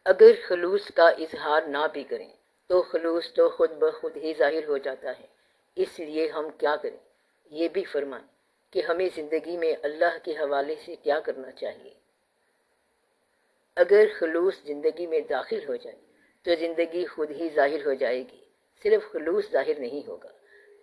اگر خلوص کا اظہار نہ بھی کریں تو خلوص تو خود بخود ہی ظاہر ہو جاتا ہے۔ اس لیے ہم کیا کریں؟ یہ بھی فرمائیں کہ ہمیں زندگی میں اللہ کے حوالے سے کیا کرنا چاہیے۔ اگر خلوص زندگی میں داخل ہو جائے تو زندگی خود ہی ظاہر ہو جائے گی، صرف خلوص ظاہر نہیں ہوگا۔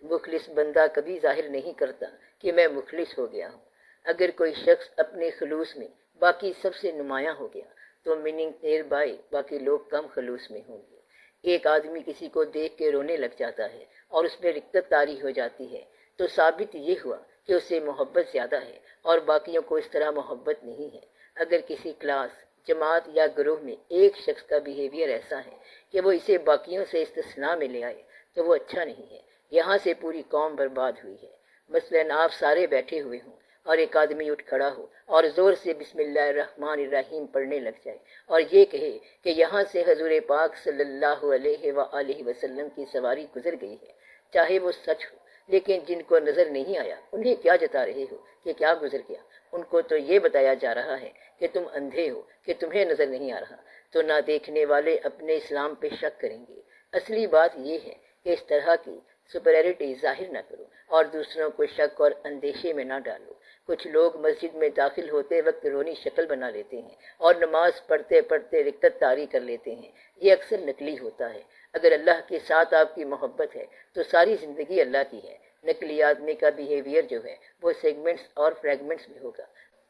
مخلص بندہ کبھی ظاہر نہیں کرتا کہ میں مخلص ہو گیا ہوں۔ اگر کوئی شخص اپنے خلوص میں باقی سب سے نمایاں ہو گیا تو میننگ دیر بائی باقی لوگ کم خلوص میں ہوں گے۔ ایک آدمی کسی کو دیکھ کے رونے لگ جاتا ہے اور اس میں رقت طاری ہو جاتی ہے تو ثابت یہ ہوا کہ اسے محبت زیادہ ہے اور باقیوں کو اس طرح محبت نہیں ہے۔ اگر کسی کلاس، جماعت یا گروہ میں ایک شخص کا بیہیویئر ایسا ہے کہ وہ اسے باقیوں سے استثناء میں لے آئے تو وہ اچھا نہیں ہے۔ یہاں سے پوری قوم برباد ہوئی ہے۔ مثلاً آپ سارے بیٹھے ہوئے ہوں اور ایک آدمی اٹھ کھڑا ہو اور زور سے بسم اللہ الرحمن الرحیم پڑھنے لگ جائے اور یہ کہے کہ یہاں سے حضور پاک صلی اللہ علیہ وآلہ وسلم کی سواری گزر گئی ہے، چاہے وہ سچ ہو، لیکن جن کو نظر نہیں آیا انہیں کیا جتا رہے ہو کہ کیا گزر گیا؟ ان کو تو یہ بتایا جا رہا ہے کہ تم اندھے ہو، کہ تمہیں نظر نہیں آ رہا، تو نہ دیکھنے والے اپنے اسلام پہ شک کریں گے۔ اصلی بات یہ ہے کہ اس طرح کی سپیریٹی ظاہر نہ کرو اور دوسروں کو شک اور اندیشے میں نہ ڈالو۔ کچھ لوگ مسجد میں داخل ہوتے وقت رونی شکل بنا لیتے ہیں اور نماز پڑھتے پڑھتے رکعت طاری کر لیتے ہیں۔ یہ اکثر نقلی ہوتا ہے۔ اگر اللہ کے ساتھ آپ کی محبت ہے تو ساری زندگی اللہ کی ہے۔ نقلی آدمی کا بیہیویئر جو ہے وہ سیگمنٹس اور فریگمنٹس میں ہوگا۔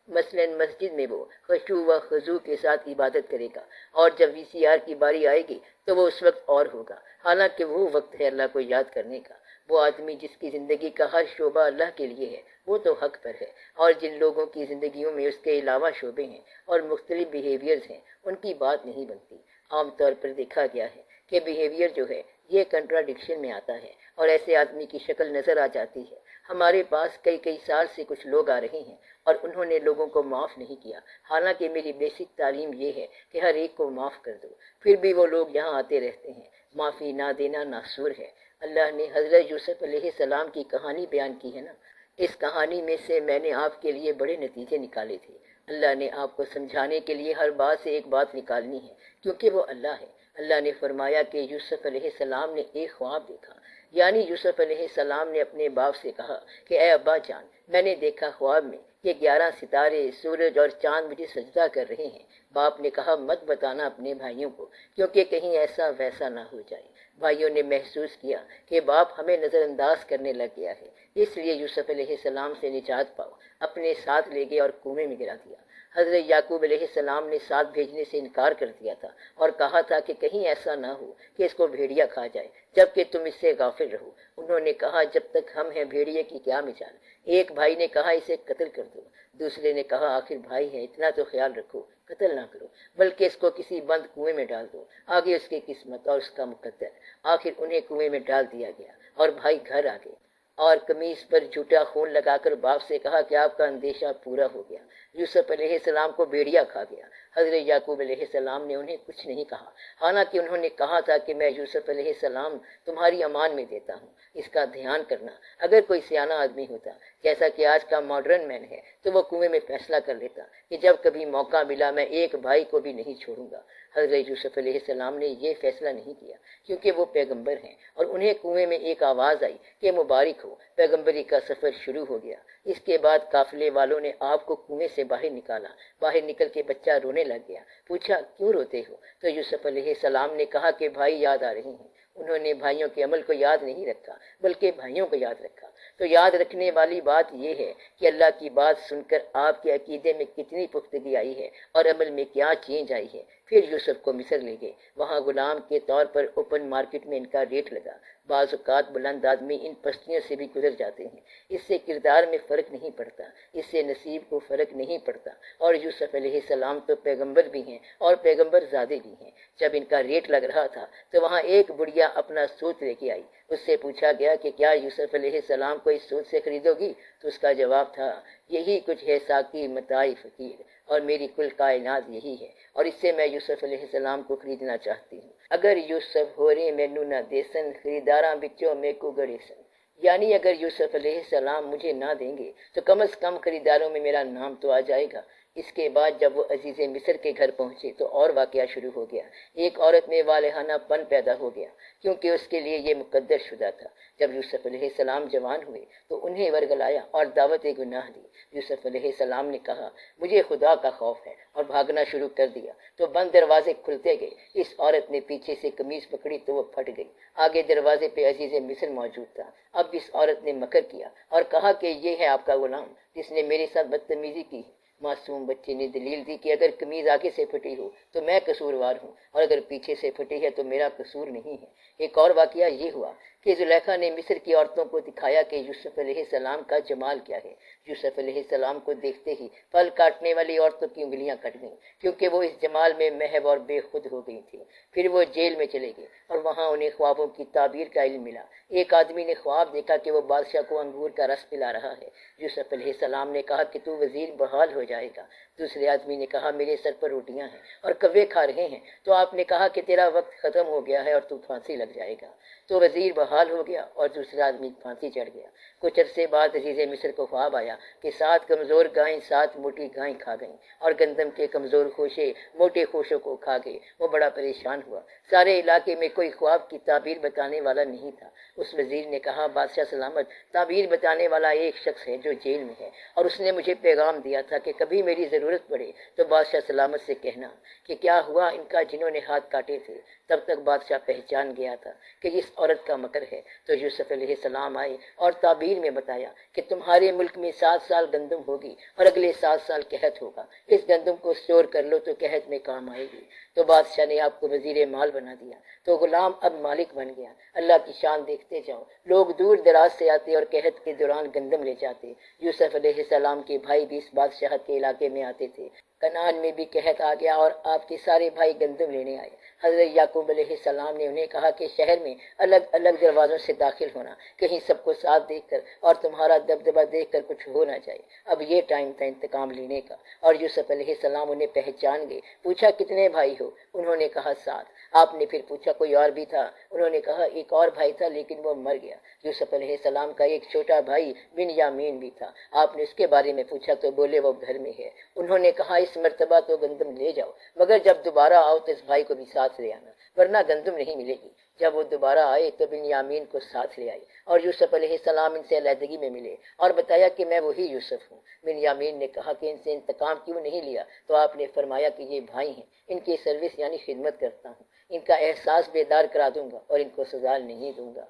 مثلاً مسجد میں وہ خشوع و خضوع کے ساتھ عبادت کرے گا اور جب VCR کی باری آئے گی تو وہ اس وقت اور ہوگا، حالانکہ وہ وقت ہے اللہ کو یاد کرنے کا۔ وہ آدمی جس کی زندگی کا ہر شعبہ اللہ کے لیے ہے وہ تو حق پر ہے، اور جن لوگوں کی زندگیوں میں اس کے علاوہ شعبے ہیں اور مختلف بیہیویئرز ہیں ان کی بات نہیں بنتی۔ عام طور پر دیکھا گیا ہے کہ بیہیویئر جو ہے یہ کنٹراڈکشن میں آتا ہے اور ایسے آدمی کی شکل نظر آ جاتی ہے۔ ہمارے پاس کئی سال سے کچھ لوگ آ رہے ہیں اور انہوں نے لوگوں کو معاف نہیں کیا، حالانکہ میری بیسک تعلیم یہ ہے کہ ہر ایک کو معاف کر دو، پھر بھی وہ لوگ یہاں آتے رہتے ہیں۔ معافی نہ دینا ناسور ہے۔ اللہ نے حضرت یوسف علیہ السلام کی کہانی بیان کی ہے نا، اس کہانی میں سے میں نے آپ کے لیے بڑے نتیجے نکالے تھے۔ اللہ نے آپ کو سمجھانے کے لیے ہر بات سے ایک بات نکالنی ہے، کیونکہ وہ اللہ ہے۔ اللہ نے فرمایا کہ یوسف علیہ السلام نے ایک خواب دیکھا، یعنی یوسف علیہ السلام نے اپنے باپ سے کہا کہ اے ابا جان، میں نے دیکھا خواب میں کہ 11 ستارے، سورج اور چاند مجھے سجدہ کر رہے ہیں۔ باپ نے کہا مت بتانا اپنے بھائیوں کو، کیونکہ کہیں ایسا ویسا نہ ہو جائے۔ بھائیوں نے محسوس کیا کہ باپ ہمیں نظر انداز کرنے لگ گیا ہے، اس لیے یوسف علیہ السلام سے نجات پاؤ اپنے ساتھ لے گئے اور کنویں میں گرا دیا۔ حضرت یعقوب علیہ السلام نے ساتھ بھیجنے سے انکار کر دیا تھا اور کہا تھا کہ کہیں ایسا نہ ہو کہ اس کو بھیڑیا کھا جائے، جبکہ تم اس سے غافل رہو۔ انہوں نے کہا جب تک ہم ہیں بھیڑیے کی کیا مثال۔ ایک بھائی نے کہا اسے قتل کر دو، دوسرے نے کہا آخر بھائی ہے اتنا تو خیال رکھو، قتل نہ کرو بلکہ اس کو کسی بند کنویں میں ڈال دو، آگے اس کی قسمت اور اس کا مقدر۔ آخر انہیں کنویں میں ڈال دیا گیا اور بھائی گھر آ گئے اور قمیص پر جھوٹا خون لگا کر باپ سے کہا کہ آپ کا اندیشہ پورا ہو گیا، یوسف علیہ السلام کو بھیڑیا کھا گیا۔ حضرت یعقوب علیہ السلام نے انہیں کچھ نہیں کہا، حالانکہ انہوں نے کہا تھا کہ میں یوسف علیہ السلام تمہاری امان میں دیتا ہوں۔ اس کا دھیان کرنا، اگر کوئی سیانہ آدمی ہوتا جیسا کہ آج کا ماڈرن مین ہے تو وہ کنویں میں فیصلہ کر لیتا کہ جب کبھی موقع ملا میں ایک بھائی کو بھی نہیں چھوڑوں گا۔ حضرت یوسف علیہ السلام نے یہ فیصلہ نہیں کیا کیونکہ وہ پیغمبر ہیں اور انہیں کنویں میں ایک آواز آئی کہ مبارک ہو، پیغمبری کا سفر شروع ہو گیا۔ اس کے بعد قافلے والوں نے آپ کو کنویں سے باہر نکالا۔ باہر نکل کے بچہ رونے لگ گیا۔ پوچھا کیوں روتے ہو؟ تو یوسف علیہ السلام نے کہا کہ بھائی یاد آ رہے ہیں۔ انہوں نے بھائیوں کے عمل کو یاد نہیں رکھا بلکہ بھائیوں کو یاد رکھا۔ تو یاد رکھنے والی بات یہ ہے کہ اللہ کی بات سن کر آپ کے عقیدے میں کتنی پختگی آئی ہے اور عمل میں کیا چینج آئی ہے۔ پھر یوسف کو مصر لے گئے، وہاں غلام کے طور پر اوپن مارکیٹ میں ان کا ریٹ لگا۔ بعض اوقات بلند آدمی ان پستیوں سے بھی گزر جاتے ہیں، اس سے کردار میں فرق نہیں پڑتا، اس سے نصیب کو فرق نہیں پڑتا۔ اور یوسف علیہ السلام تو پیغمبر بھی ہیں اور پیغمبر زادے بھی ہیں۔ جب ان کا ریٹ لگ رہا تھا تو وہاں ایک بڑھیا اپنا سوٹ لے کے آئی۔ اس سے پوچھا گیا کہ کیا یوسف علیہ السلام کو اس سوٹ سے خریدو گی؟ تو اس کا جواب تھا یہی کچھ ہے ساقی متاع فقیر، اور میری کل کائنات یہی ہے اور اس سے میں یوسف علیہ السلام کو خریدنا چاہتی ہوں۔ اگر یوسف ہورے مینو نہ دیسن، خریداراں بچوں میں کو گڑے سن، یعنی اگر یوسف علیہ السلام مجھے نہ دیں گے تو کم از کم خریداروں میں میرا نام تو آ جائے گا۔ اس کے بعد جب وہ عزیز مصر کے گھر پہنچے تو اور واقعہ شروع ہو گیا۔ ایک عورت میں والہانہ پن پیدا ہو گیا کیونکہ اس کے لیے یہ مقدر شدہ تھا۔ جب یوسف علیہ السلام جوان ہوئے تو انہیں ورگلایا اور دعوت گناہ دی۔ یوسف علیہ السلام نے کہا مجھے خدا کا خوف ہے اور بھاگنا شروع کر دیا تو بند دروازے کھلتے گئے۔ اس عورت نے پیچھے سے قمیص پکڑی تو وہ پھٹ گئی۔ آگے دروازے پہ عزیز مصر موجود تھا۔ اب اس عورت نے مکر کیا اور کہا کہ یہ ہے آپ کا غلام جس نے میرے ساتھ بدتمیزی کی ہے۔ معصوم بچے نے دلیل دی کہ اگر قمیض آگے سے پھٹی ہو تو میں قصوروار ہوں اور اگر پیچھے سے پھٹی ہے تو میرا قصور نہیں ہے۔ ایک اور واقعہ یہ ہوا کہ زلیخا نے مصر کی عورتوں کو دکھایا کہ یوسف علیہ السلام کا جمال کیا ہے۔ یوسف علیہ السلام کو دیکھتے ہی پھل کاٹنے والی عورتوں کی انگلیاں کٹ گئیں کیونکہ وہ اس جمال میں محو اور بے خود ہو گئی تھیں۔ پھر وہ جیل میں چلے گئے اور وہاں انہیں خوابوں کی تعبیر کا علم ملا۔ ایک آدمی نے خواب دیکھا کہ وہ بادشاہ کو انگور کا رس پلا رہا ہے۔ یوسف علیہ السلام نے کہا کہ تو وزیر بحال ہو جائے گا۔ دوسرے آدمی نے کہا میرے سر پر روٹیاں ہیں اور کوے کھا رہے ہیں۔ تو آپ نے کہا کہ تیرا وقت ختم ہو گیا ہے اور تو پھانسی لگ جائے گا۔ تو وزیر بحال ہو گیا اور دوسرا آدمی پھانسی چڑھ گیا۔ کچھ عرصے بعد عزیز مصر کو خواب آیا کہ 7 کمزور گائیں 7 موٹی گائیں کھا گئیں اور گندم کے کمزور خوشے موٹے خوشوں کو کھا گئے۔ وہ بڑا پریشان ہوا۔ سارے علاقے میں کوئی خواب کی تعبیر بتانے والا نہیں تھا۔ اس وزیر نے کہا بادشاہ سلامت، تعبیر بتانے والا ایک شخص ہے جو جیل میں ہے اور اس نے مجھے پیغام دیا تھا کہ کبھی میری ضرورت پڑے تو بادشاہ سلامت سے کہنا کہ کیا ہوا ان کا جنہوں نے ہاتھ کاٹے تھے۔ تب تک بادشاہ پہچان گیا تھا کہ اس عورت کا مکر ہے۔ تو یوسف علیہ السلام آئے اور تعبیر میں بتایا کہ تمہارے ملک میں 7 سال گندم ہوگی اور اگلے 7 سال قحط ہوگا۔ اس گندم کو اسٹور کر لو تو قحط میں کام آئے گی۔ تو بادشاہ نے آپ کو وزیر مال بنا دیا۔ تو غلام اب مالک بن گیا۔ اللہ کی شان دیکھتے جاؤ، لوگ دور دراز سے آتے اور قحط کے دوران گندم لے جاتے۔ یوسف علیہ السلام کے بھائی بھی اس بادشاہت کے علاقے میں آتے تھے۔ کنعان میں بھی قحط آ گیا اور آپ کے سارے بھائی گندم لینے آئے۔ حضرت یعقوب علیہ السلام نے انہیں کہا کہ شہر میں الگ الگ دروازوں سے داخل ہونا، کہیں سب کو ساتھ دیکھ کر اور تمہارا دبدبہ دیکھ کر کچھ ہو نہ جائے۔ اب یہ ٹائم تھا انتقام لینے کا۔ اور یوسف علیہ السلام انہیں پہچان گئے۔ پوچھا کتنے بھائی ہو؟ انہوں نے کہا 7۔ آپ نے پھر پوچھا کوئی اور بھی تھا؟ انہوں نے کہا ایک اور بھائی تھا لیکن وہ مر گیا۔ یوسف علیہ السلام کا ایک چھوٹا بھائی بنیامین بھی تھا۔ آپ نے اس کے بارے میں پوچھا تو بولے وہ گھر میں ہے۔ انہوں نے کہا اس مرتبہ تو گندم لے جاؤ مگر جب دوبارہ آؤ تو اس بھائی کو بھی ساتھ لے آنا ورنہ گندم نہیں ملے گی۔ جب وہ دوبارہ آئے تو بنیامین کو ساتھ لے آئے اور یوسف علیہ السلام ان سے علیحدگی میں ملے اور بتایا کہ میں وہی یوسف ہوں۔ بنیامین نے کہا کہ ان سے انتقام کیوں نہیں لیا؟ تو آپ نے فرمایا کہ یہ بھائی ہیں، ان کی سروس یعنی خدمت کرتا ہوں، ان کا احساس بیدار کرا دوں گا اور ان کو سزا نہیں دوں گا۔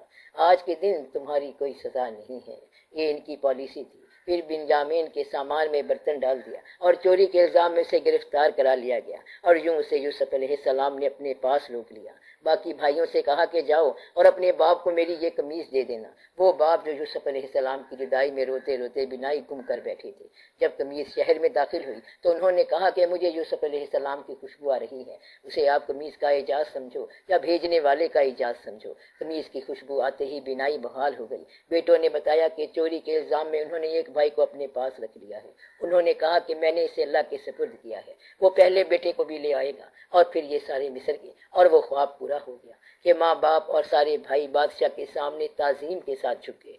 آج کے دن تمہاری کوئی سزا نہیں ہے۔ یہ ان کی پالیسی تھی۔ پھر بنیامین کے سامان میں برتن ڈال دیا اور چوری کے الزام میں سے گرفتار کرا لیا گیا اور یوں اسے یوسف علیہ السلام نے اپنے پاس روک لیا۔ باقی بھائیوں سے کہا کہ جاؤ اور اپنے باپ کو میری یہ قمیض دے دینا۔ وہ باپ جو یوسف علیہ السلام کی جدائی میں روتے روتے بینائی گم کر بیٹھے تھے۔ جب قمیض شہر میں داخل ہوئی تو انہوں نے کہا کہ مجھے یوسف علیہ السلام کی خوشبو آ رہی ہے، اسے آپ قمیض کا اعجاز سمجھو یا بھیجنے والے کا اعجاز سمجھو۔ قمیض کی خوشبو آتے ہی بینائی بحال ہو گئی۔ بیٹوں نے بتایا کہ چوری کے الزام میں انہوں نے ایک بھائی کو اپنے پاس رکھ لیا ہے۔ انہوں نے کہا کہ میں نے اسے اللہ کے سپرد کیا ہے، وہ پہلے بیٹے کو بھی لے آئے گا۔ اور پھر یہ سارے مصر گئے اور وہ خواب پورا ہو گیا کہ ماں باپ اور سارے بھائی بادشاہ کے سامنے تعظیم کے ساتھ جھک گئے۔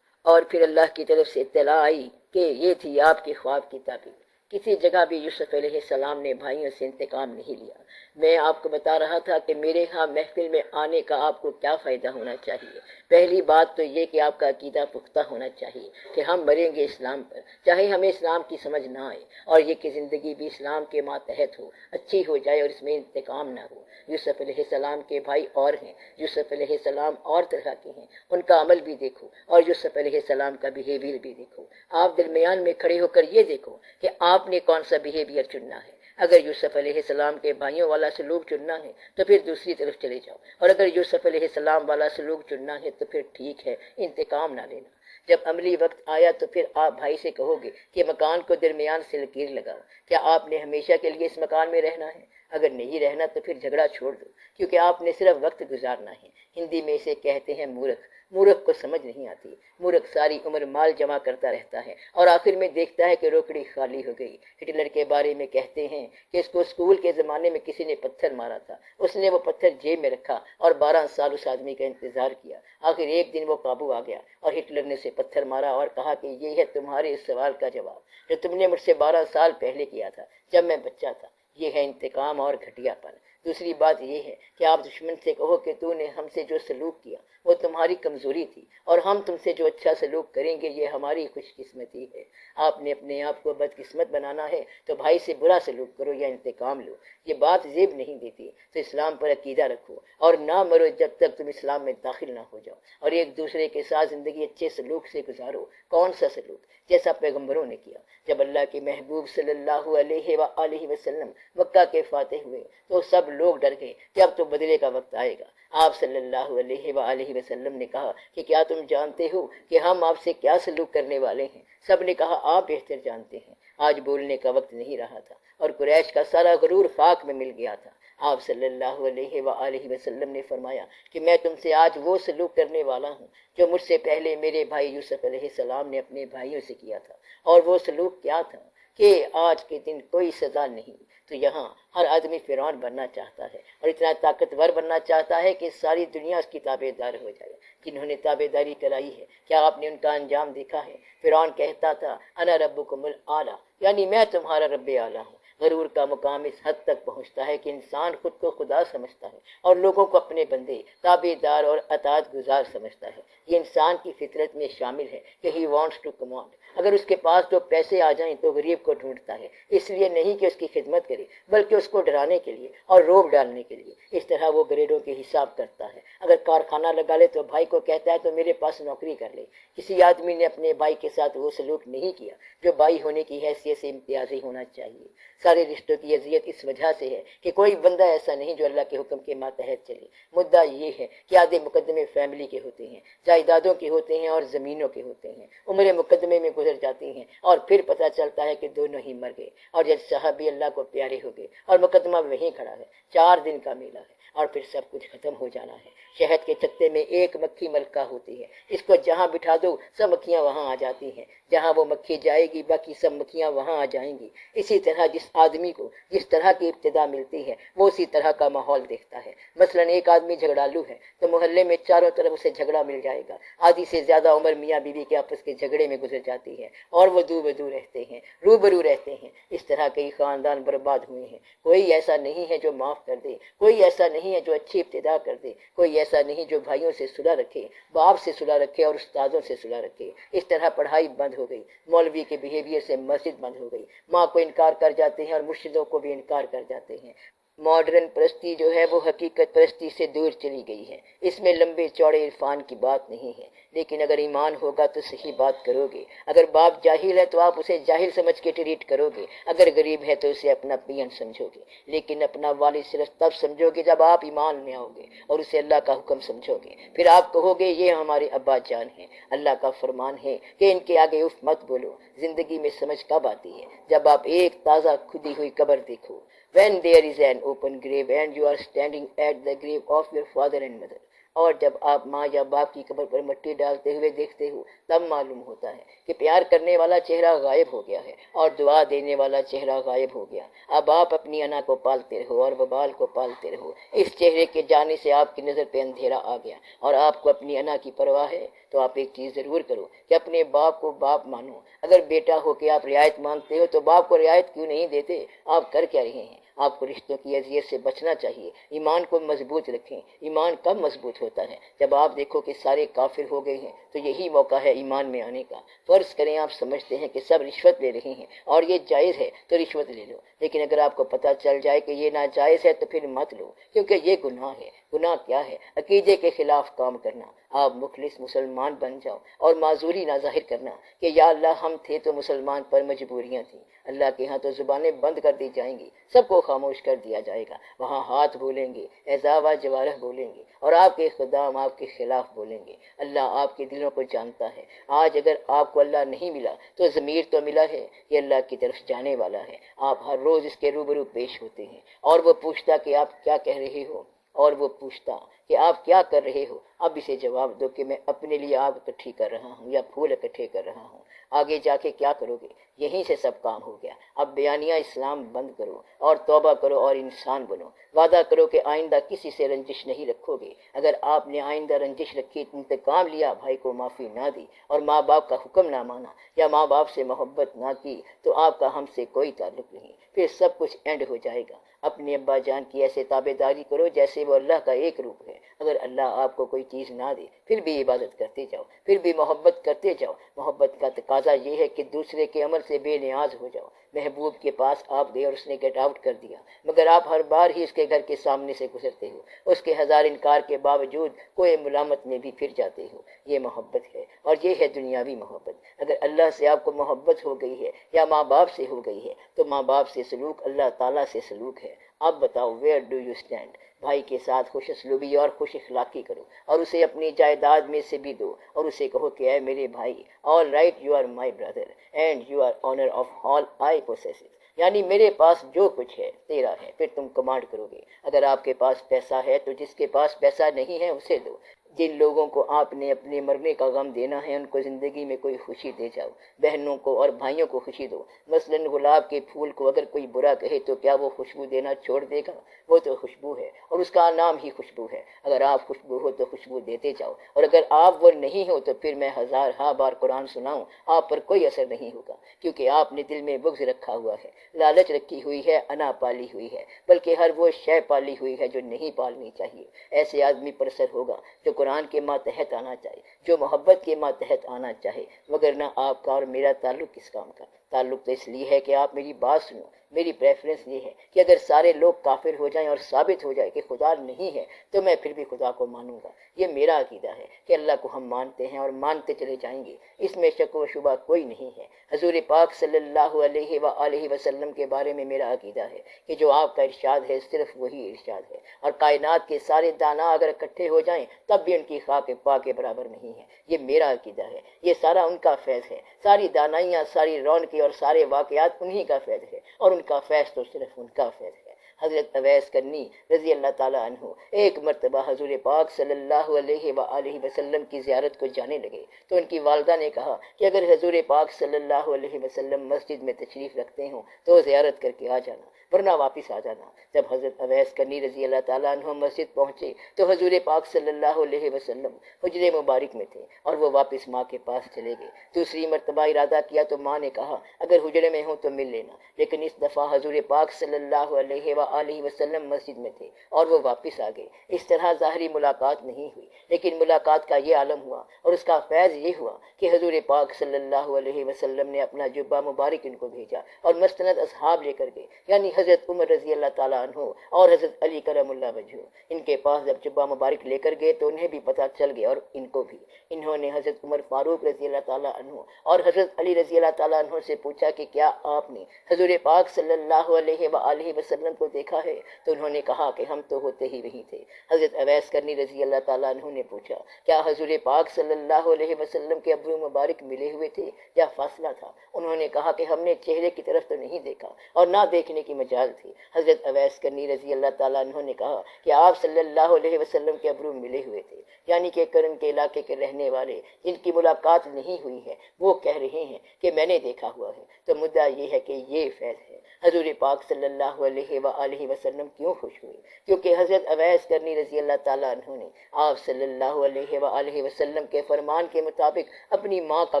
اور پھر اللہ کی طرف سے اطلاع آئی کہ یہ تھی آپ کے خواب کی تعبیر۔ کسی جگہ بھی یوسف علیہ السلام نے بھائیوں سے انتقام نہیں لیا۔ میں آپ کو بتا رہا تھا کہ میرے ہاں محفل میں آنے کا آپ کو کیا فائدہ ہونا چاہیے۔ پہلی بات تو یہ کہ آپ کا عقیدہ پختہ ہونا چاہیے کہ ہم مریں گے اسلام پر، چاہے ہمیں اسلام کی سمجھ نہ آئے، اور یہ کہ زندگی بھی اسلام کے ماتحت ہو، اچھی ہو جائے اور اس میں انتقام نہ ہو۔ یوسف علیہ السلام کے بھائی اور ہیں، یوسف علیہ السلام اور طرح کے ہیں، ان کا عمل بھی دیکھو اور یوسف علیہ السلام کا بیہیویئر بھی دیکھو۔ آپ درمیان میں کھڑے ہو کر یہ دیکھو کہ آپ نے کون سا بیہیویئر چننا ہے۔ اگر یوسف علیہ السلام کے بھائیوں والا سلوک چننا ہے تو پھر دوسری طرف چلے جاؤ، اور اگر یوسف علیہ السلام والا سلوک چننا ہے تو پھر ٹھیک ہے، انتقام نہ لینا۔ جب عملی وقت آیا تو پھر آپ بھائی سے کہو گے کہ مکان کو درمیان سے لکیر لگاؤ۔ کیا آپ نے ہمیشہ کے لیے اس مکان میں رہنا ہے؟ اگر نہیں رہنا تو پھر جھگڑا چھوڑ دو، کیونکہ آپ نے صرف وقت گزارنا ہے۔ ہندی میں اسے کہتے ہیں مورکھ۔ مورخ کو سمجھ نہیں آتی۔ مورخ ساری عمر مال جمع کرتا رہتا ہے اور آخر میں دیکھتا ہے کہ روکڑی خالی ہو گئی۔ ہٹلر کے بارے میں کہتے ہیں کہ اس کو اسکول کے زمانے میں کسی نے پتھر مارا تھا، اس نے وہ پتھر جیب میں رکھا اور 12 سال اس آدمی کا انتظار کیا۔ آخر ایک دن وہ قابو آ گیا اور ہٹلر نے اسے پتھر مارا اور کہا کہ یہ ہے تمہارے اس سوال کا جواب جو تم نے مجھ سے 12 سال پہلے کیا تھا جب میں بچہ تھا۔ یہ ہے انتقام اور گھٹیا پن۔ دوسری بات یہ ہے کہ آپ دشمن سے کہو کہ تو نے ہم سے جو سلوک کیا وہ تمہاری کمزوری تھی اور ہم تم سے جو اچھا سلوک کریں گے یہ ہماری خوش قسمتی ہے۔ آپ نے اپنے آپ کو بدقسمت بنانا ہے تو بھائی سے برا سلوک کرو یا انتقام لو۔ یہ بات زیب نہیں دیتی تو اسلام پر عقیدہ رکھو اور نہ مرو جب تک تم اسلام میں داخل نہ ہو جاؤ، اور ایک دوسرے کے ساتھ زندگی اچھے سلوک سے گزارو۔ کون سا سلوک؟ جیسا پیغمبروں نے کیا۔ جب اللہ کے محبوب صلی اللہ علیہ وآلہ وسلم مکہ کے فاتح ہوئے تو سب لوگ ڈر گئے کہ اب تو بدلے کا وقت آئے گا۔ آپ صلی اللہ علیہ وآلہ وسلم نے کہا کہ کیا تم جانتے ہو کہ ہم آپ سے کیا سلوک کرنے والے ہیں؟ سب نے کہا آپ بہتر جانتے ہیں۔ آج بولنے کا وقت نہیں رہا تھا اور قریش کا سارا غرور خاک میں مل گیا تھا۔ آپ صلی اللہ علیہ وآلہ وسلم نے فرمایا کہ میں تم سے آج وہ سلوک کرنے والا ہوں جو مجھ سے پہلے میرے بھائی یوسف علیہ السلام نے اپنے بھائیوں سے کیا تھا۔ اور وہ سلوک کیا تھا کہ آج کے دن کوئی سزا نہیں تو یہاں ہر آدمی فرعون بننا چاہتا ہے اور اتنا طاقتور بننا چاہتا ہے کہ ساری دنیا اس کی تابع دار ہو جائے۔ جنہوں نے تابع داری کرائی ہے کیا آپ نے ان کا انجام دیکھا ہے؟ فرعون کہتا تھا انا ربکم الاعلی، یعنی میں تمہارا رب اعلیٰ ہوں۔ غرور کا مقام اس حد تک پہنچتا ہے کہ انسان خود کو خدا سمجھتا ہے اور لوگوں کو اپنے بندے، تابع دار اور اطاعت گزار سمجھتا ہے۔ یہ انسان کی فطرت میں شامل ہے کہ ہی وانٹس ٹو کمانڈ۔ اگر اس کے پاس دو پیسے آ جائیں تو غریب کو ڈھونڈتا ہے، اس لیے نہیں کہ اس کی خدمت کرے بلکہ اس کو ڈرانے کے لیے اور روب ڈالنے کے لیے۔ اس طرح وہ گریڈوں کے حساب کرتا ہے۔ اگر کارخانہ لگا لے تو بھائی کو کہتا ہے تو میرے پاس نوکری کر لے۔ کسی آدمی نے اپنے بھائی کے ساتھ وہ سلوک نہیں کیا جو بھائی ہونے کی حیثیت سے امتیازی ہونا چاہیے۔ سارے رشتوں کی اذیت اس وجہ سے ہے کہ کوئی بندہ ایسا نہیں جو اللہ کے حکم کے ماتحت چلے۔ مدعا یہ ہے کہ آدھے مقدمے فیملی کے ہوتے ہیں، جائیدادوں کے ہوتے ہیں اور زمینوں کے ہوتے ہیں۔ عمریں مقدمے میں گزر جاتی ہیں اور پھر پتہ چلتا ہے کہ دونوں ہی مر گئے اور جج صاحب بھی اللہ کو پیارے ہو گئے اور مقدمہ وہیں کھڑا ہے۔ 4 دن کا میلہ ہے اور پھر سب کچھ ختم ہو جانا ہے۔ شہد کے چتے میں ایک مکھی ملکہ ہوتی ہے، اس کو جہاں بٹھا دو سب مکھیاں وہاں آ جاتی ہیں، جہاں وہ مکھی جائے گی باقی سب مکھیاں وہاں آ جائیں گی۔ اسی طرح جس آدمی کو جس طرح کی ابتدا ملتی ہے وہ اسی طرح کا ماحول دیکھتا ہے۔ مثلا ایک آدمی جھگڑالو ہے تو محلے میں چاروں طرف اسے جھگڑا مل جائے گا۔ آدھی سے زیادہ عمر میاں بیوی کے آپس کے جھگڑے میں گزر جاتی ہے اور وہ دو بدو رہتے ہیں، روبرو رہتے ہیں۔ اس طرح کئی خاندان برباد ہوئے ہیں۔ کوئی ایسا نہیں ہے جو معاف کر دے، کوئی ایسا نہیں ہے جو اچھی ابتدا کر دے، کوئی ایسا نہیں جو بھائیوں سے صلح رکھے، باپ سے صلح رکھے اور استادوں سے صلح رکھے۔ اس طرح پڑھائی بند ہو گئی، مولوی کے بیہیویئر سے مسجد بند ہو گئی، ماں کو انکار کر جاتے ہیں اور مرشدوں کو بھی انکار کر جاتے ہیں۔ ماڈرن پرستی جو ہے وہ حقیقت پرستی سے دور چلی گئی ہے۔ اس میں لمبے چوڑے عرفان کی بات نہیں ہے، لیکن اگر ایمان ہوگا تو صحیح بات کرو گے۔ اگر باپ جاہل ہے تو آپ اسے جاہل سمجھ کے ٹریٹ کرو گے، اگر غریب ہے تو اسے اپنا پین سمجھو گے، لیکن اپنا والد صرف تب سمجھو گے جب آپ ایمان میں آؤ گے اور اسے اللہ کا حکم سمجھو گے۔ پھر آپ کہو گے یہ ہمارے ابا جان ہیں۔ اللہ کا فرمان ہے کہ ان کے آگے اف مت بولو۔ زندگی میں سمجھ کب آتی ہے؟ جب آپ ایک تازہ کھدی ہوئی قبر دیکھو۔ When there is an open grave and you are standing at the grave of your father and mother، اور جب آپ ماں یا باپ کی قبر پر مٹی ڈالتے ہوئے دیکھتے ہو تب معلوم ہوتا ہے کہ پیار کرنے والا چہرہ غائب ہو گیا ہے اور دعا دینے والا چہرہ غائب ہو گیا۔ اب آپ اپنی انا کو پالتے رہو اور وبال کو پالتے رہو۔ اس چہرے کے جانے سے آپ کی نظر پہ اندھیرا آ گیا اور آپ کو اپنی انا کی پرواہ ہے تو آپ ایک چیز ضرور کرو کہ اپنے باپ کو باپ مانو۔ اگر بیٹا ہو کے آپ رعایت مانگتے ہو تو باپ کو رعایت کیوں نہیں دیتے؟ آپ کر کیا رہے ہیں؟ آپ کو رشتوں کی اذیت سے بچنا چاہیے۔ ایمان کو مضبوط رکھیں۔ ایمان کب مضبوط ہوتا ہے؟ جب آپ دیکھو کہ سارے کافر ہو گئے ہیں تو یہی موقع ہے ایمان میں آنے کا۔ فرض کریں آپ سمجھتے ہیں کہ سب رشوت لے رہے ہیں اور یہ جائز ہے تو رشوت لے لو، لیکن اگر آپ کو پتہ چل جائے کہ یہ ناجائز ہے تو پھر مت لو، کیونکہ یہ گناہ ہے۔ گناہ کیا ہے؟ عقیدے کے خلاف کام کرنا۔ آپ مخلص مسلمان بن جاؤ اور معذوری نہ ظاہر کرنا کہ یا اللہ ہم تھے تو مسلمان پر مجبوریاں تھیں۔ اللہ کے ہاں تو زبانیں بند کر دی جائیں گی، سب کو خاموش کر دیا جائے گا۔ وہاں ہاتھ بولیں گے، اعضاء و جوارح بولیں گے اور آپ کے خدام آپ کے خلاف بولیں گے۔ اللہ آپ کے دلوں کو جانتا ہے۔ آج اگر آپ کو اللہ نہیں ملا تو ضمیر تو ملا ہے، یہ اللہ کی طرف جانے والا ہے۔ آپ ہر روز اس کے روبرو پیش ہوتے ہیں اور وہ پوچھتا کہ آپ کیا کہہ رہے ہو، اور وہ پوچھتا کہ آپ کیا کر رہے ہو؟ اب اسے جواب دو کہ میں اپنے لیے آگ اکٹھی کر رہا ہوں یا پھول اکٹھے کر رہا ہوں۔ آگے جا کے کیا کرو گے؟ یہیں سے سب کام ہو گیا۔ اب بیانیہ اسلام بند کرو اور توبہ کرو اور انسان بنو۔ وعدہ کرو کہ آئندہ کسی سے رنجش نہیں رکھو گے۔ اگر آپ نے آئندہ رنجش رکھی، انتقام لیا، بھائی کو معافی نہ دی اور ماں باپ کا حکم نہ مانا یا ماں باپ سے محبت نہ کی تو آپ کا ہم سے کوئی تعلق نہیں، پھر سب کچھ اینڈ ہو جائے گا۔ اپنے ابا جان کی ایسے تابع داری کرو جیسے وہ اللہ کا ایک روپ ہے۔ اگر اللہ آپ کو کوئی چیز نہ دے پھر بھی عبادت کرتے جاؤ، پھر بھی محبت کرتے جاؤ۔ محبت کا تقاضا یہ ہے کہ دوسرے کے عمل سے بے نیاز ہو جاؤ۔ محبوب کے پاس آپ گئے اور اس نے گیٹ آؤٹ کر دیا، مگر آپ ہر بار ہی اس کے گھر کے سامنے سے گزرتے ہو، اس کے ہزار انکار کے باوجود کوئی ملامت میں بھی پھر جاتے ہو۔ یہ محبت ہے اور یہ ہے دنیاوی محبت۔ اگر اللہ سے آپ کو محبت ہو گئی ہے یا ماں باپ سے ہو گئی ہے تو ماں باپ سے سلوک اللہ تعالیٰ سے سلوک ہے۔ آپ بتاؤ ویئر ڈو یو اسٹینڈ؟ بھائی کے ساتھ خوش اسلوبی اور خوش اخلاقی کرو اور اسے اپنی جائیداد میں سے بھی دو اور اسے کہو کہ اے میرے بھائی، all right you are my brother and you are honour of all I possess, یعنی میرے پاس جو کچھ ہے تیرا ہے۔ پھر تم کمانڈ کرو گے۔ اگر آپ کے پاس پیسہ ہے تو جس کے پاس پیسہ نہیں ہے اسے دو۔ جن لوگوں کو آپ نے اپنے مرنے کا غم دینا ہے ان کو زندگی میں کوئی خوشی دے جاؤ۔ بہنوں کو اور بھائیوں کو خوشی دو۔ مثلا گلاب کے پھول کو اگر کوئی برا کہے تو کیا وہ خوشبو دینا چھوڑ دے گا؟ وہ تو خوشبو ہے اور اس کا نام ہی خوشبو ہے۔ اگر آپ خوشبو ہو تو خوشبو دیتے جاؤ، اور اگر آپ وہ نہیں ہو تو پھر میں ہزارہا بار قرآن سناؤں آپ پر کوئی اثر نہیں ہوگا، کیونکہ آپ نے دل میں بغض رکھا ہوا ہے، لالچ رکھی ہوئی ہے، انا پالی ہوئی ہے، بلکہ ہر وہ شے پالی ہوئی ہے جو نہیں پالنی چاہیے۔ ایسے آدمی پر اثر ہوگا جو قرآن کے ماتحت آنا چاہے، جو محبت کے ماتحت آنا چاہے، وگرنہ آپ کا اور میرا تعلق کس کام کا؟ تعلق تو اس لیے ہے کہ آپ میری بات سنو۔ میری پریفرنس یہ ہے کہ اگر سارے لوگ کافر ہو جائیں اور ثابت ہو جائے کہ خدا نہیں ہے تو میں پھر بھی خدا کو مانوں گا۔ یہ میرا عقیدہ ہے کہ اللہ کو ہم مانتے ہیں اور مانتے چلے جائیں گے، اس میں شک و شبہ کوئی نہیں ہے۔ حضور پاک صلی اللہ علیہ وآلہ وسلم کے بارے میں میرا عقیدہ ہے کہ جو آپ کا ارشاد ہے صرف وہی ارشاد ہے، اور کائنات کے سارے دانا اگر اکٹھے ہو جائیں تب بھی ان کی خاک پا کے برابر نہیں ہے۔ یہ میرا عقیدہ ہے، یہ سارا ان کا فیض ہے۔ ساری دانائیاں، ساری رونقیں اور سارے واقعات انہی کا فیض ہے، اور ان کا فیض تو صرف ان کا فیض ہے۔ حضرت اویس کرنی رضی اللہ تعالیٰ عنہ ایک مرتبہ حضور پاک صلی اللہ علیہ وآلہ وسلم کی زیارت کو جانے لگے تو ان کی والدہ نے کہا کہ اگر حضور پاک صلی اللہ علیہ وسلم مسجد میں تشریف رکھتے ہوں تو زیارت کر کے آ جانا، ورنہ واپس آ جانا۔ جب حضرت اویس کرنی رضی اللہ تعالیٰ عنہ مسجد پہنچے تو حضور پاک صلی اللہ علیہ وسلم حجرے مبارک میں تھے اور وہ واپس ماں کے پاس چلے گئے۔ دوسری مرتبہ ارادہ کیا تو ماں نے کہا اگر حجرے میں ہوں تو مل لینا، لیکن اس دفعہ حضور پاک صلی اللہ علیہ وآلہ وسلم مسجد میں تھے اور وہ واپس آ گئے۔ اس طرح ظاہری ملاقات نہیں ہوئی، لیکن ملاقات کا یہ عالم ہوا اور اس کا فیض یہ ہوا کہ حضور پاک صلی اللہ علیہ وسلم نے اپنا جبہ مبارک ان کو بھیجا اور مستند اصحاب لے کر گئے، یعنی حضرت عمر رضی اللہ تعالیٰ عنہ اور حضرت علی کرم اللہ وجہہ۔ ان کے پاس جب جبہ مبارک لے کر گئے تو انہیں بھی پتہ چل گیا اور ان کو بھی۔ انہوں نے حضرت عمر فاروق رضی اللہ تعالیٰ عنہ اور حضرت علی رضی اللہ تعالیٰ عنہ سے پوچھا کہ کیا آپ نے حضور پاک صلی اللہ علیہ وآلہ وسلم کو دیکھا ہے؟ تو انہوں نے کہا کہ ہم تو ہوتے ہی وہیں تھے۔ حضرت اویس کرنی رضی اللہ تعالیٰ عنہ نے پوچھا کیا حضور پاک صلی اللہ علیہ وسلم کے ابرو مبارک ملے ہوئے تھے یا فاصلہ تھا؟ انہوں نے کہا کہ ہم نے چہرے کی طرف تو نہیں دیکھا اور نہ دیکھنے کی مجال تھی۔ حضرت اویس کرنی رضی اللہ تعالیٰ عنہ نے کہا کہ آپ صلی اللہ علیہ وسلم کے ابرو ملے ہوئے تھے، یعنی کہ کرن کے علاقے کے رہنے والے جن کی ملاقات نہیں ہوئی ہے وہ کہہ رہے ہیں کہ میں نے دیکھا ہوا ہے۔ تو مدعا یہ ہے کہ یہ فیض ہے۔ حضور پاک صلی اللہ علیہ وآلہ وسلم کیوں خوش ہوئے؟ کیونکہ حضرت اویس کرنی رضی اللہ تعالیٰ عنہ نے آپ صلی اللہ علیہ وآلہ وسلم کے فرمان کے مطابق اپنی ماں کا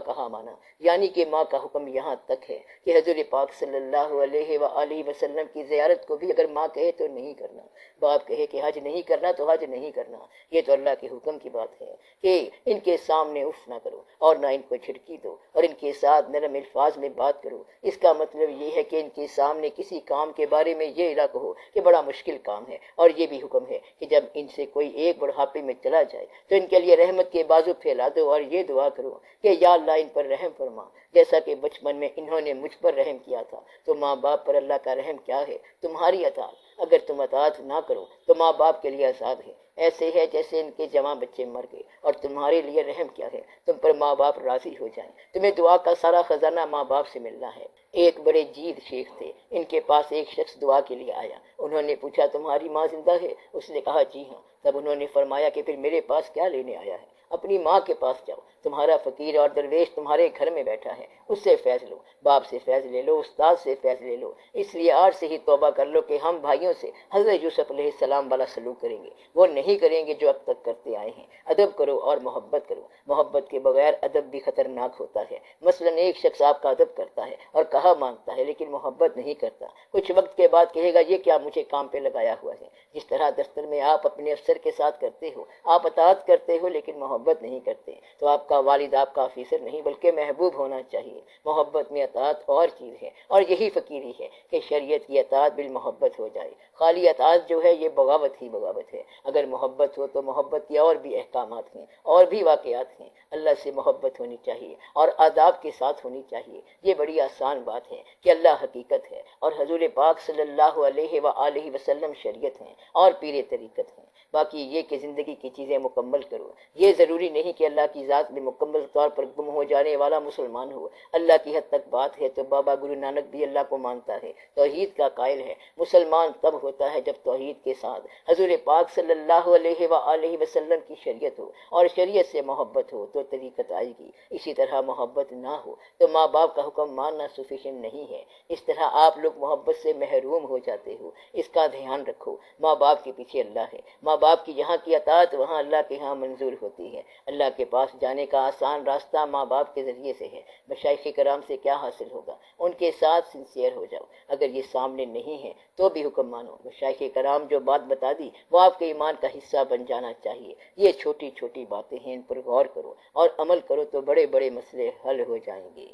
کہا مانا، یعنی کہ ماں کا حکم یہاں تک ہے کہ حضور پاک صلی اللہ علیہ وآلہ وسلم کی زیارت کو بھی اگر ماں کہے تو نہیں کرنا، باپ کہے کہ حج نہیں کرنا تو حج نہیں کرنا۔ یہ تو اللہ کے حکم کی بات ہے کہ ان کے سامنے اف نہ کرو اور نہ ان کو چھڑکی دو اور ان کے ساتھ نرم الفاظ میں بات کرو۔ اس کا مطلب یہ ہے کہ ان کے سامنے کسی کام کے بارے میں یہ نہ کہو کہ بڑا مشکل کام ہے، اور یہ بھی حکم ہے کہ جب ان سے کوئی ایک بڑھاپے میں چلا جائے تو ان کے لیے رحمت کے بازو پھیلا دو اور یہ دعا کرو کہ یا اللہ ان پر رحم فرما، جیسا کہ بچپن میں انہوں نے مجھ پر رحم کیا تھا۔ تو ماں باپ پر اللہ کا رحم کیا ہے؟ تمہاری اطاعت۔ اگر تم اطاعت نہ کرو تو ماں باپ کے لیے عذاب ہے، ایسے ہے جیسے ان کے جوان بچے مر گئے، اور تمہارے لیے رحم کیا ہے، تم پر ماں باپ راضی ہو جائیں، تمہیں دعا کا سارا خزانہ ماں باپ سے ملنا ہے۔ ایک بڑے جید شیخ تھے، ان کے پاس ایک شخص دعا کے لیے آیا۔ انہوں نے پوچھا تمہاری ماں زندہ ہے؟ اس نے کہا جی ہاں۔ تب انہوں نے فرمایا کہ پھر میرے پاس کیا لینے آیا ہے؟ اپنی ماں کے پاس جاؤ، تمہارا فقیر اور درویش تمہارے گھر میں بیٹھا ہے، اس سے فیض لو، باپ سے فیض لے لو، استاد سے فیض لے لو۔ اس لیے آج سے ہی توبہ کر لو کہ ہم بھائیوں سے حضرت یوسف علیہ السلام والا سلوک کریں گے، وہ نہیں کریں گے جو اب تک کرتے آئے ہیں۔ ادب کرو اور محبت کرو، محبت کے بغیر ادب بھی خطرناک ہوتا ہے۔ مثلا ایک شخص آپ کا ادب کرتا ہے اور کہا مانگتا ہے لیکن محبت نہیں کرتا، کچھ وقت کے بعد کہے گا یہ کیا مجھے کام پہ لگایا ہوا ہے۔ جس طرح دفتر میں آپ اپنے افسر کے ساتھ کرتے ہو، آپ اطاعت کرتے ہو لیکن محبت نہیں کرتے، تو آپ کا والد آپ کا آفیسر نہیں بلکہ محبوب ہونا چاہیے۔ محبت میں اطاعت اور چیز ہے، اور یہی فقیری ہے کہ شریعت کی اطاعت بالمحبت ہو جائے۔ خالی اطاعت جو ہے یہ بغاوت ہی بغاوت ہے۔ اگر محبت ہو تو محبت کے اور بھی احکامات ہیں، اور بھی واقعات ہیں۔ اللہ سے محبت ہونی چاہیے اور آداب کے ساتھ ہونی چاہیے۔ یہ بڑی آسان بات ہے کہ اللہ حقیقت ہے اور حضور پاک صلی اللہ علیہ وآلہ وسلم شریعت ہیں اور پیر طریقت ہیں۔ باقی یہ کہ زندگی کی چیزیں مکمل کرو۔ یہ ضروری نہیں کہ اللہ کی ذات میں مکمل طور پر گم ہو جانے والا مسلمان ہو۔ اللہ کی حد تک بات ہے تو بابا گرو نانک بھی اللہ کو مانتا ہے، توحید کا قائل ہے۔ مسلمان تب ہوتا ہے جب توحید کے ساتھ حضور پاک صلی اللہ علیہ وآلہ وسلم کی شریعت ہو اور شریعت سے محبت ہو تو طریقت آئے گی۔ اسی طرح محبت نہ ہو تو ماں باپ کا حکم ماننا سفیشینٹ نہیں ہے۔ اس طرح آپ لوگ محبت سے محروم ہو جاتے ہو۔ اس کا دھیان رکھو۔ ماں باپ کے پیچھے اللہ ہے، ماں باپ کی جہاں کی اطاعت وہاں اللہ کے ہاں منظور ہوتی ہے۔ اللہ کے پاس جانے کا آسان راستہ ماں باپ کے ذریعے سے ہے۔ مشائخ کرام سے کیا حاصل ہوگا؟ ان کے ساتھ سنسیئر ہو جاؤ۔ اگر یہ سامنے نہیں ہے تو بھی حکم مانو۔ مشائخ کرام جو بات بتا دی وہ آپ کے ایمان کا حصہ بن جانا چاہیے۔ یہ چھوٹی چھوٹی باتیں ہیں، ان پر غور کرو اور عمل کرو تو بڑے بڑے مسئلے حل ہو جائیں گے۔